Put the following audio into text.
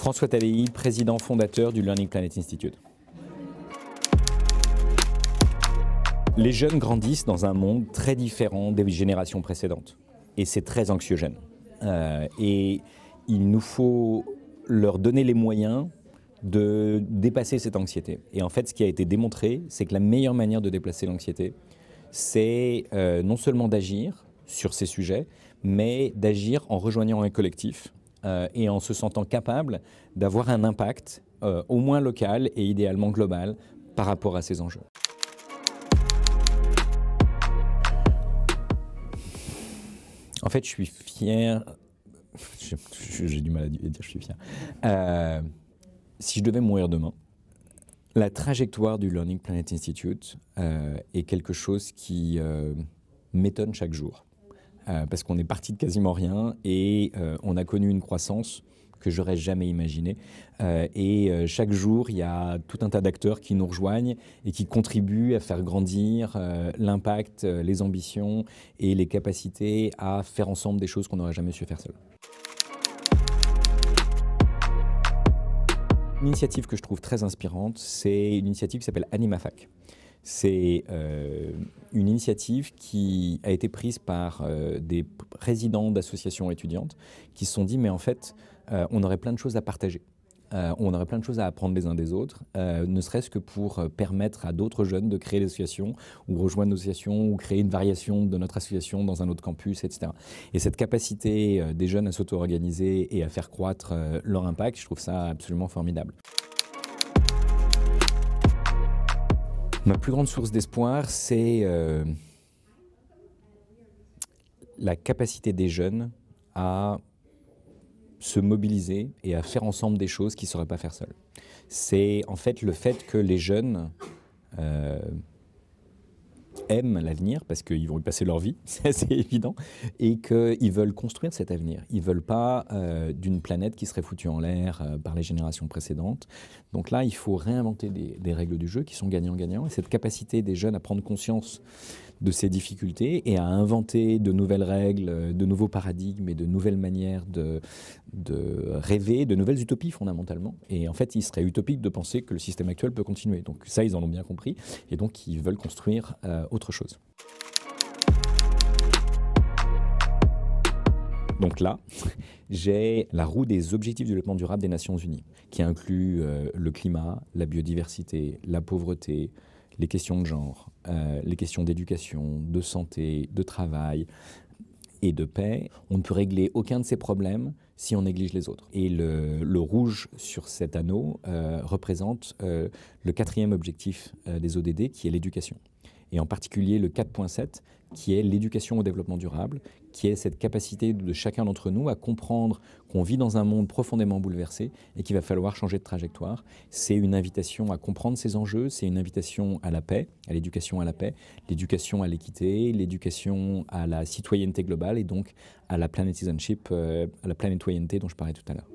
François Talley, président fondateur du Learning Planet Institute. Les jeunes grandissent dans un monde très différent des générations précédentes. Et c'est très anxiogène. Et il nous faut leur donner les moyens de dépasser cette anxiété. Et en fait, ce qui a été démontré, c'est que la meilleure manière de déplacer l'anxiété, c'est non seulement d'agir sur ces sujets, mais d'agir en rejoignant un collectif et en se sentant capable d'avoir un impact au moins local et idéalement global par rapport à ces enjeux. En fait, je suis fier, j'ai du mal à dire je suis fier. Si je devais mourir demain, la trajectoire du Learning Planet Institute est quelque chose qui m'étonne chaque jour. Parce qu'on est parti de quasiment rien et on a connu une croissance que j'aurais jamais imaginée. Et chaque jour, il y a tout un tas d'acteurs qui nous rejoignent et qui contribuent à faire grandir l'impact, les ambitions et les capacités à faire ensemble des choses qu'on n'aurait jamais su faire seul. Une initiative que je trouve très inspirante, c'est une initiative qui s'appelle AnimaFac. C'est une initiative qui a été prise par des présidents d'associations étudiantes qui se sont dit mais en fait on aurait plein de choses à partager. On aurait plein de choses à apprendre les uns des autres, ne serait-ce que pour permettre à d'autres jeunes de créer des associations ou rejoindre nos associations ou créer une variation de notre association dans un autre campus, etc. Et cette capacité des jeunes à s'auto-organiser et à faire croître leur impact, je trouve ça absolument formidable. Ma plus grande source d'espoir, c'est la capacité des jeunes à se mobiliser et à faire ensemble des choses qu'ils ne sauraient pas faire seuls. C'est en fait le fait que les jeunes aiment l'avenir, parce qu'ils vont y passer leur vie, c'est assez évident, et qu'ils veulent construire cet avenir. Ils ne veulent pas d'une planète qui serait foutue en l'air par les générations précédentes. Donc là, il faut réinventer des règles du jeu qui sont gagnant-gagnant. Et cette capacité des jeunes à prendre conscience de ces difficultés et à inventer de nouvelles règles, de nouveaux paradigmes et de nouvelles manières de rêver, de nouvelles utopies fondamentalement. Et en fait, il serait utopique de penser que le système actuel peut continuer. Donc ça, ils en ont bien compris. Et donc, ils veulent construire autre chose. Donc là, j'ai la roue des objectifs du développement durable des Nations Unies, qui inclut le climat, la biodiversité, la pauvreté, les questions de genre, les questions d'éducation, de santé, de travail et de paix. On ne peut régler aucun de ces problèmes si on néglige les autres. Et le rouge sur cet anneau représente le 4e objectif des ODD, qui est l'éducation. Et en particulier le 4.7, qui est l'éducation au développement durable, qui est cette capacité de chacun d'entre nous à comprendre qu'on vit dans un monde profondément bouleversé et qu'il va falloir changer de trajectoire. C'est une invitation à comprendre ces enjeux, c'est une invitation à la paix, à l'éducation à la paix, l'éducation à l'équité, l'éducation à la citoyenneté globale et donc à la planet citizenship, à la planétoyenneté dont je parlais tout à l'heure.